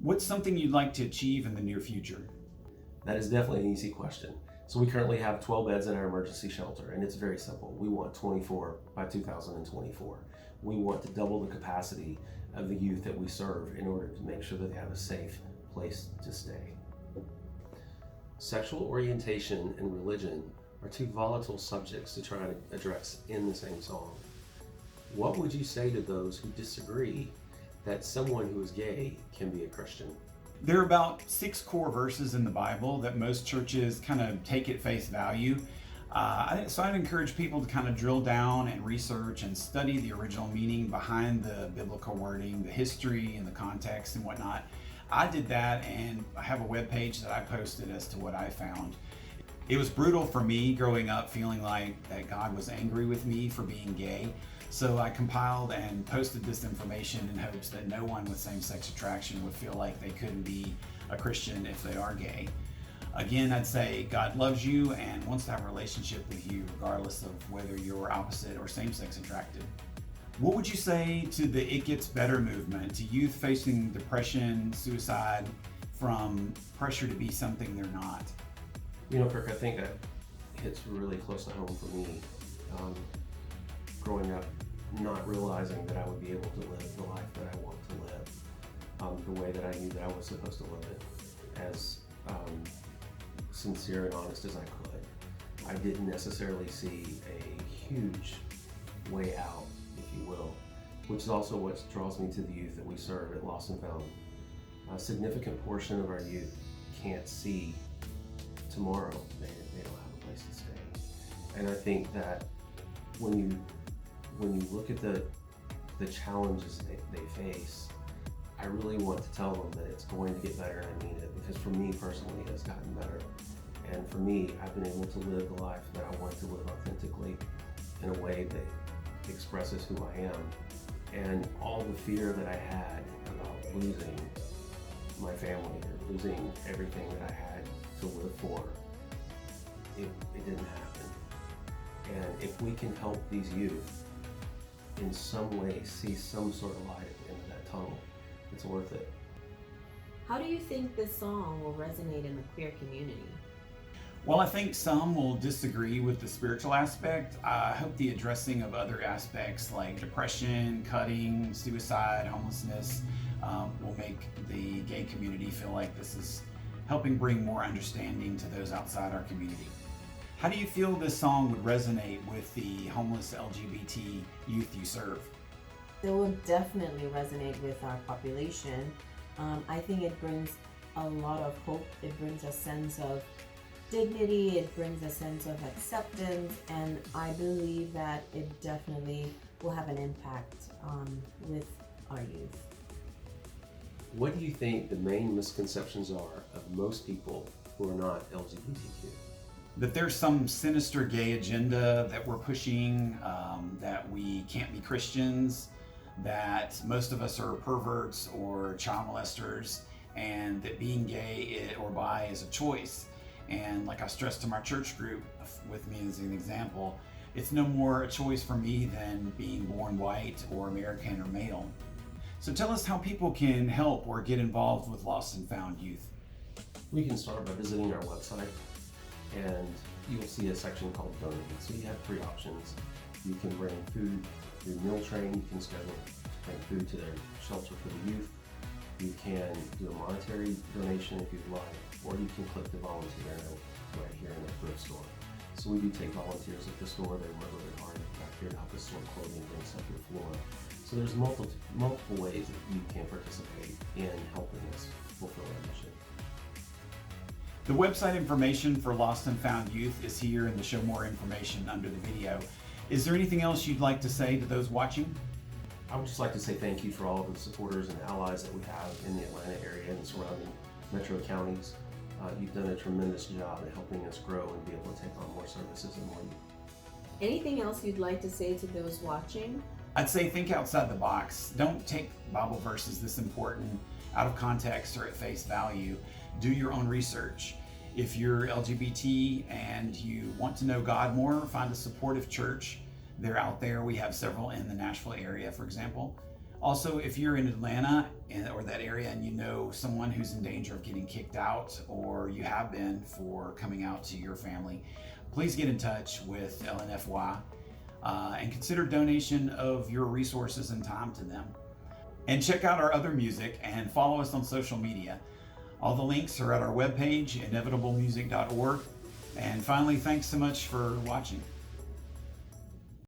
What's something you'd like to achieve in the near future? That is definitely an easy question. So we currently have 12 beds in our emergency shelter, and it's very simple. We want 24 by 2024. We want to double the capacity of the youth that we serve in order to make sure that they have a safe place to stay. Sexual orientation and religion are two volatile subjects to try to address in the same song. What would you say to those who disagree that someone who is gay can be a Christian? There are about 6 core verses in the Bible that most churches kind of take at face value. So I'd encourage people to kind of drill down and research and study the original meaning behind the biblical wording, the history and the context and whatnot. I did that, and I have a webpage that I posted as to what I found. It was brutal for me growing up, feeling like that God was angry with me for being gay. So I compiled and posted this information in hopes that no one with same-sex attraction would feel like they couldn't be a Christian if they are gay. Again, I'd say God loves you and wants to have a relationship with you regardless of whether you're opposite or same-sex attracted. What would you say to the It Gets Better movement, to youth facing depression, suicide, from pressure to be something they're not? You know, Kirk, I think that hits really close to home for me. Growing up, not realizing that I would be able to live the life that I want to live, the way that I knew that I was supposed to live it, as sincere and honest as I could. I didn't necessarily see a huge way out, if you will, which is also what draws me to the youth that we serve at Lost and Found. A significant portion of our youth can't see tomorrow. They don't have a place to stay. And I think that when you look at the challenges they face, I really want to tell them that it's going to get better, and I mean it, because for me personally it has gotten better. And for me, I've been able to live the life that I want to live authentically in a way that expresses who I am. And all the fear that I had about losing my family or losing everything that I had to live for, it didn't happen. And if we can help these youth in some way see some sort of light at the end of that tunnel, it's worth it. How do you think this song will resonate in the queer community? Well, I think some will disagree with the spiritual aspect. I hope the addressing of other aspects like depression, cutting, suicide, homelessness will make the gay community feel like this is helping bring more understanding to those outside our community. How do you feel this song would resonate with the homeless LGBT youth you serve? It will definitely resonate with our population. I think it brings a lot of hope. It brings a sense of dignity, it brings a sense of acceptance, and I believe that it definitely will have an impact with our youth. What do you think the main misconceptions are of most people who are not LGBTQ? That there's some sinister gay agenda that we're pushing, that we can't be Christians, that most of us are perverts or child molesters, and that being gay or bi is a choice. And like I stressed to my church group, with me as an example, it's no more a choice for me than being born white or American or male. So tell us how people can help or get involved with Lost and Found youth. We can start by visiting our website, and you'll see a section called Donate. So you have 3 options. You can bring food through meal train, you can schedule to bring food to their shelter for the youth. You can do a monetary donation if you'd like, or you can click the volunteer note right here in the thrift store. So we do take volunteers at the store. They work really hard back here to help us sort clothing, bring stuff to the floor. So there's multiple ways that you can participate in helping us fulfill our mission. The website information for Lost and Found Youth is here in the Show More information under the video. Is there anything else you'd like to say to those watching? I would just like to say thank you for all of the supporters and allies that we have in the Atlanta area and surrounding metro counties. You've done a tremendous job at helping us grow and be able to take on more services and more youth. Anything else you'd like to say to those watching? I'd say think outside the box. Don't take Bible verses this important out of context or at face value. Do your own research. If you're LGBT and you want to know God more, find a supportive church. They're out there. We have several in the Nashville area, for example. Also, if you're in Atlanta or that area and you know someone who's in danger of getting kicked out, or you have been for coming out to your family, please get in touch with LnFY and consider donation of your resources and time to them. And check out our other music and follow us on social media. All the links are at our webpage, inevitablemusic.org. And finally, thanks so much for watching.